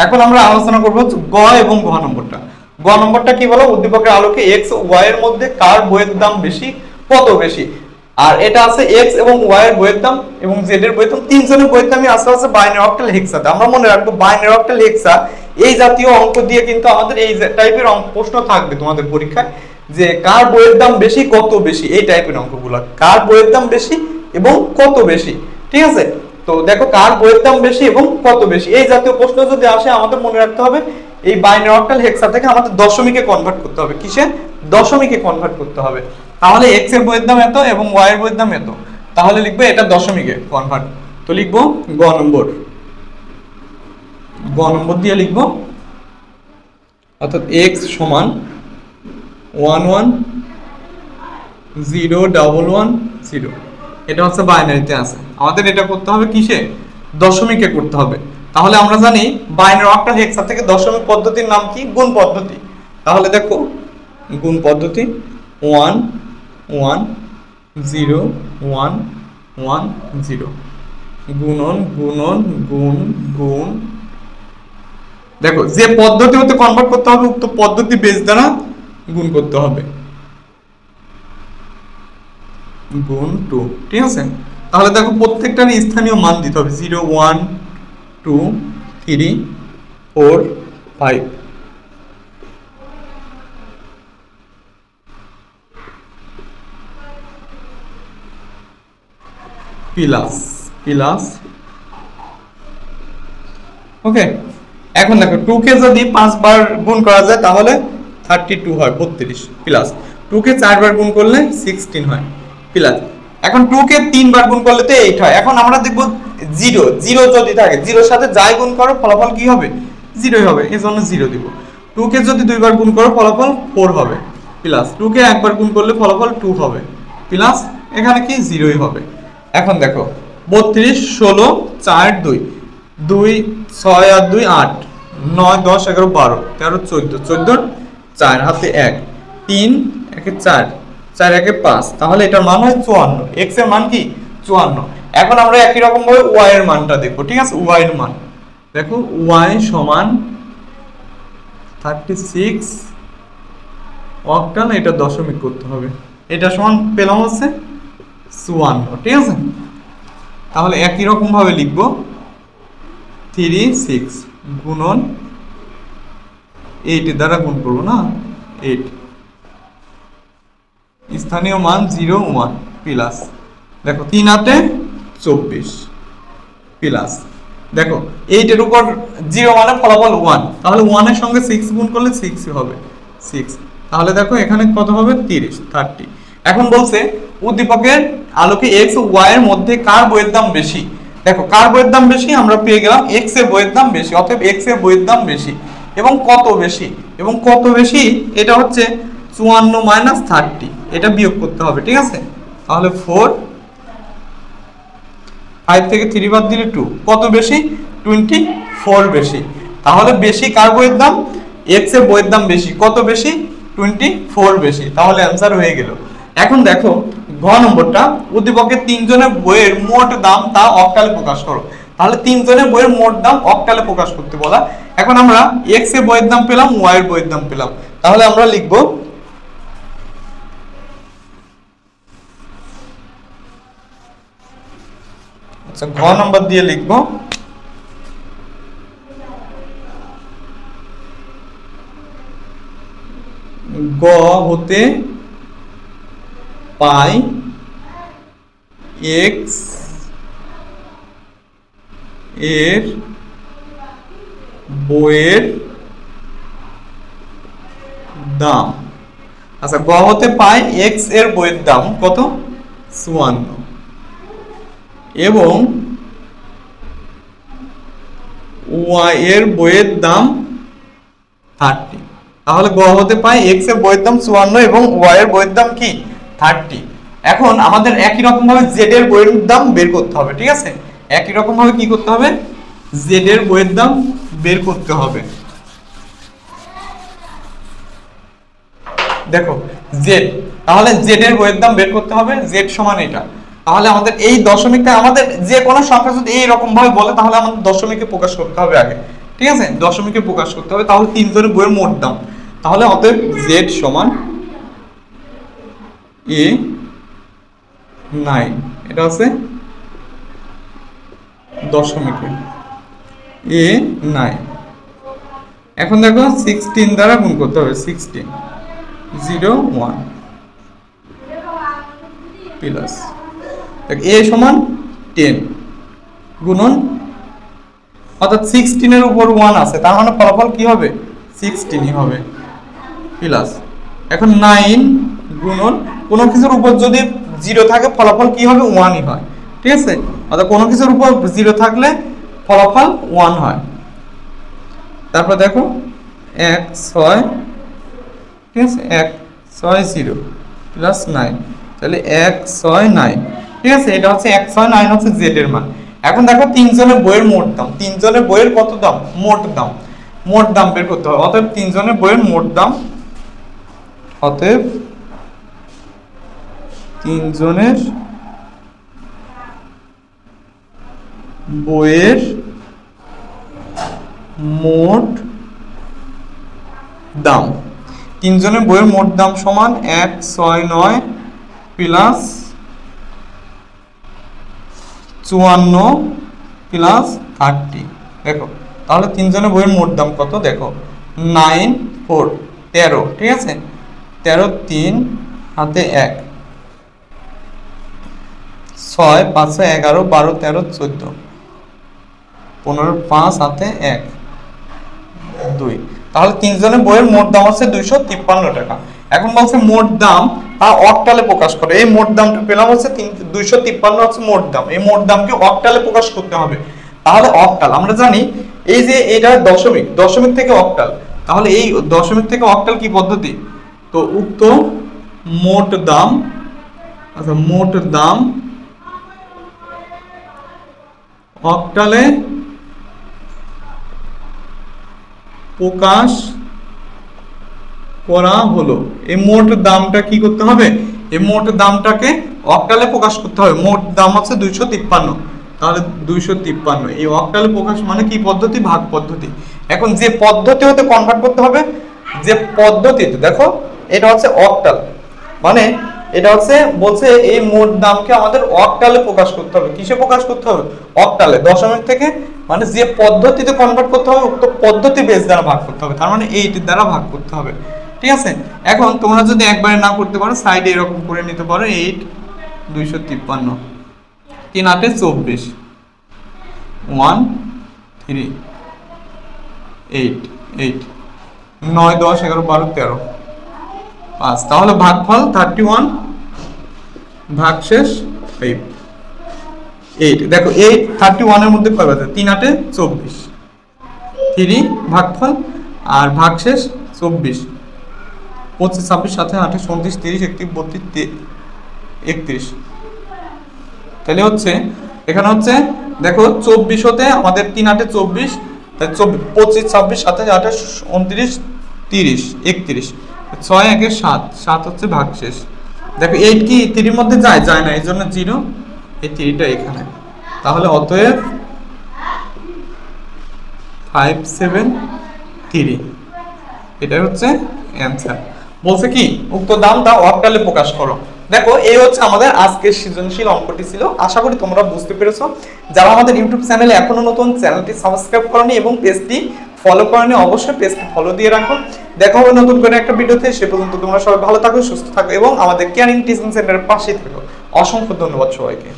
এখন আমরা আলোচনা করব গ এবং ঘ নম্বরটা। গ নম্বরটা কি বলো, উদ্দীপকের আলোকে এক্স ও ওয়াই এর মধ্যে কার বইয়ের দাম বেশি, কত বেশি। আর এটা আছে এক্স এবং ওয়াই এর বইয়ের দাম এবং জেড এর বইয়ের দাম, তিনজনের বইয়ের দামই আছে বাইনারি অক্টাল হেক্সাতে। আমরা মনে রাখবো বাইনারি অক্টাল হেক্সা এই জাতীয় অঙ্ক দিয়ে কিন্তু আমাদের এই টাইপের প্রশ্ন থাকবে তোমাদের পরীক্ষায়, যে কার বইয়ের দাম বেশি কত বেশি, এই টাইপের অঙ্কগুলো, কার বইয়ের দাম বেশি এবং কত বেশি। ঠিক আছে, তো দেখো কার বইয়ের দাম বেশি এবং কত বেশি, এই জাতীয় প্রশ্ন যদি আসে আমাদের মনে রাখতে হবে এই বাইনারি অক্টাল হেক্সা থেকে আমাদের দশমিকে কনভার্ট করতে হবে। কিসে? দশমিকে কনভার্ট করতে হবে। তাহলে এক্স এর বইয়ের দাম এত এবং ওয়াই এর বইয়ের দাম এত, তাহলে লিখবো এটা দশমিকে কনভার্ট। তো লিখবো গ নম্বর, গ নম্বর দিয়ে লিখবো, অর্থাৎ x সমান 1 1 0 1 1 0, এটা হচ্ছে বাইনারিতে আছে। আমাদের এটা করতে হবে কিসে? দশমিকে করতে হবে। তাহলে আমরা জানি বাইনারি অক্টাল হেক্সা থেকে দশমিক পদ্ধতির নাম কি? গুণ পদ্ধতি। তাহলে দেখো গুণ পদ্ধতি 1 1 0 1 1 0, গুণন গুণন গুণ গুণ। দেখো যে পদ্ধতি হতে কনভার্ট করতে হবে উক্ত পদ্ধতি বেস দ্বারা গুণ করতে হবে, গুণ 2। ঠিক আছে, তাহলে দেখো প্রত্যেকটার স্থানীয় মান দিতে হবে 0 1 2 3 4 5। প্লাস প্লাস, ওকে। এখন দেখো 2 কে যদি 5 বার গুণ করা যায় তাহলে 32 হয় 32, প্লাস 2 কে 4 বার গুণ করলে 16 হয়, প্লাস এখন 2 কে 3 বার গুণ করলে তো 8 হয়। এখন আমরা দেখব 0 0 যদি থাকে, 0 এর সাথে যাই গুণ করো ফলাফল কি হবে? 0 হবে, এজন্য 0 দিব। 2 কে যদি 2 বার গুণ করো ফলাফল 4 হবে, প্লাস 2 কে একবার গুণ করলে ফলাফল 2 হবে, প্লাস এখানে কি 0ই হবে। এখন দেখো 32 16 4 2 2 6 আর 2 8 9 10 11 12 13 14 14 4 হাতে 1 3 1 4 4 1 5, তাহলে এটার মান হয় 54। x এর মান কি? 54। এখন আমরা একই রকম ভাবে y এর মানটা দেখব। ঠিক আছে, y এর মান দেখো, y সমান 36 অক্টাল, এটা দশমিক করতে হবে, এটা সমান পেলাম হচ্ছে 54। ঠিক আছে, তাহলে একই রকম ভাবে লিখব 3 6 গুণন 8 দ্বারা গুণ করব না, 8 স্থানীয় মান 0 1, প্লাস দেখো 3 8 24, প্লাস দেখো 8 এর উপর 0 মানে ফলাফল 1, তাহলে 1 এর সঙ্গে 6 গুণ করলে 6 হবে 6, তাহলে দেখো এখানে কত হবে? 30। এখন বলছে উদ্দীপকের আলোকে x ও y এর মধ্যে কার বইয়ের দাম বেশি। দেখো কার বইয়ের দাম বেশি আমরা পেয়ে গেলাম x এর বইয়ের দাম বেশি, অতএব x এর বইয়ের দাম বেশি এবং কত বেশি, এবং কত বেশি এটা হচ্ছে 54 - 30, এটা বিয়োগ করতে হবে। ঠিক আছে, তাহলে 4 5 থেকে 3 বাদ দিলে 2, কত বেশি? 24 বেশি। তাহলে বেশি কার বইয়ের দাম? x এর বইয়ের দাম বেশি, কত বেশি? 24 বেশি, তাহলে অ্যানসার হয়ে গেল। এখন দেখো ঘ নম্বরটা, উদ্দীপকের তিনজনের বইয়ের মোট দাম তা অক্টালে প্রকাশ করো। তাহলে তিনজনের বইয়ের মোট দাম অক্টালে প্রকাশ করতে বলা। এখন আমরা x এর বইয়ের দাম পেলাম, y এর বইয়ের দাম পেলাম, তাহলে আমরা লিখব আচ্ছা ঘ নম্বর দিয়ে লিখব গ হতে পাই x এর বইয়ের দাম। আচ্ছা গ হতে পাই x এর বইয়ের দাম কত? 54, এবং y এর বইয়ের দাম 30। তাহলে গ হতে পাই x এর বইয়ের দাম 54 এবং y এর বইয়ের দাম কি? 30। এখন আমাদের একই রকম ভাবে z এর বইয়ের দাম বের করতে হবে। ঠিক আছে, একই রকম ভাবে কি করতে হবে? z এর বইয়ের দাম বের করতে হবে। দেখো z, তাহলে z এর বইয়ের দাম বের করতে হবে, z সমান এটা। তাহলে আমাদের এই দশমিকটা, আমাদের যে কোনো সংখ্যা যদি এই রকম ভাবে বলে তাহলে আমাদের দশমিকে প্রকাশ করতে হবে আগে। ঠিক আছে, দশমিকে প্রকাশ করতে হবে, তাহলে তিনজনের বইয়ের মোট দাম। তাহলে অতএব জেড সমান A9, এটা হচ্ছে দশমিকে A9। এখন দেখো 16 দ্বারা গুণ করতে হবে, 16 0 1 প্লাস A সমান 10 গুণন, অর্থাৎ 16 এর উপর 1 আছে, তার মানে ফলাফল কি হবে 16ই হবে, প্লাস এখন 9 গুণন, কোনো কিছুর উপর যদি 0 থাকে ফলাফল কি হবে 1ই হয়, ঠিক আছে, অর্থাৎ কোনো কিছুর উপর 0 থাকলে ফলাফল 1 হয়। তারপর দেখো 1 6, ঠিক আছে, 1 6 0 প্লাস 9, তাহলে 1 6 9, ঠিক আছে, এটা হচ্ছে 1 6 9 হচ্ছে জেড এর মান। এখন দেখো তিনজনের বইয়ের মোট দাম, তিনজনের বইয়ের কত দাম, মোট দাম, মোট দাম বের করতে হবে। অতএব তিনজনের বইয়ের মোট দাম, অতএব তিনজনের বইয়ের মোট দাম, তিনজনের বইয়ের মোট দাম সমান 1 6 9 প্লাস 54 প্লাস 30। দেখো তাহলে তিনজনের বইয়ের মোট দাম কত, দেখো 9 4 13, ঠিক আছে, 13 3 হাতে 1 6 5 11 12 13 14 15 5 হাতে 1 2, তাহলে তিনজনের বইয়ের মোট দাম হচ্ছে 253 টাকা। এখন বলছে মোট দাম তা অক্টালে প্রকাশ করে, এই মোট দামটা পেলাম হচ্ছে 253 হচ্ছে মোট দাম, এই মোট দামকে অক্টালে প্রকাশ করতে হবে। তাহলে অক্টাল আমরা জানি এই যে এটা দশমিক, দশমিক থেকে অক্টাল, তাহলে এই দশমিক থেকে অক্টাল কি পদ্ধতি, তো উক্ত মোট দাম, আচ্ছা মোট দাম অক্টালে প্রকাশ করা হলো। এই মোট দামটা কি করতে হবে, এই মোট দামটাকে অক্টালে প্রকাশ করতে হবে। মোট দাম হচ্ছে 253, তাহলে 253 এই অক্টালে প্রকাশ মানে কি পদ্ধতি, ভাগ পদ্ধতি। এখন যে পদ্ধতি হতে কনভার্ট করতে হবে, যে পদ্ধতিতে দেখো এটা হচ্ছে অক্টাল, মানে এটা হচ্ছে বলছে এই মোট দামকে আমাদের অক্টালে প্রকাশ করতে হবে। কিসে প্রকাশ করতে হবে, অক্টালে, দশমিক থেকে, মানে যে পদ্ধতিতে কনভার্ট করতে হবে উক্ত পদ্ধতি বেস দ্বারা ভাগ করতে হবে, তার মানে 8 দ্বারা ভাগ করতে হবে, ঠিক আছে। এখন তোমরা যদি একবারে না করতে পারো সাইডে এরকম করে নিতে পারো, 8 253 3 8 24 1 3 8 8 9 10 11 12 13 5, তাহলে ভাগফল 31 ভাগশেষ 8। দেখো 8 31 এর মধ্যে কয় বাজে, 3 8 24 3 ভাগফল আর ভাগশেষ 24 25 26 27 28 29 30 31 32 31, তাহলে হচ্ছে এখানে হচ্ছে দেখো 24 হতে আমাদের 3 8 24, তাই 25 26 27 28 29 30 31, 6 1 7 7 হচ্ছে ভাগশেষ। দেখো 8 কি 3 এর মধ্যে যায় না, এই জন্য 0, এই 3টা এখানে, তাহলে অতএব 573, এটাই হচ্ছে অ্যানসার। বলছে কি উক্ত দামটা অক্টালে প্রকাশ করো। দেখো এই হচ্ছে আমাদের আজকের সৃজনশীল অঙ্কটি ছিল। আশা করি তোমরা বুঝতে পেরেছো। যারা আমাদের ইউটিউব চ্যানেলে এখনো নতুন, চ্যানেলটি সাবস্ক্রাইব করনি এবং পেজটি ফলো করনি, অবশ্যই পেজটি ফলো দিয়ে রাখো। দেখা হবে নতুন করে একটা ভিডিওতে, সে পর্যন্ত তোমরা সবাই ভালো থাকো, সুস্থ থাকো এবং আমাদের কেয়ারিং টিচিং সেন্টারের পাশেই থাকো। অসংখ্য ধন্যবাদ সবাইকে।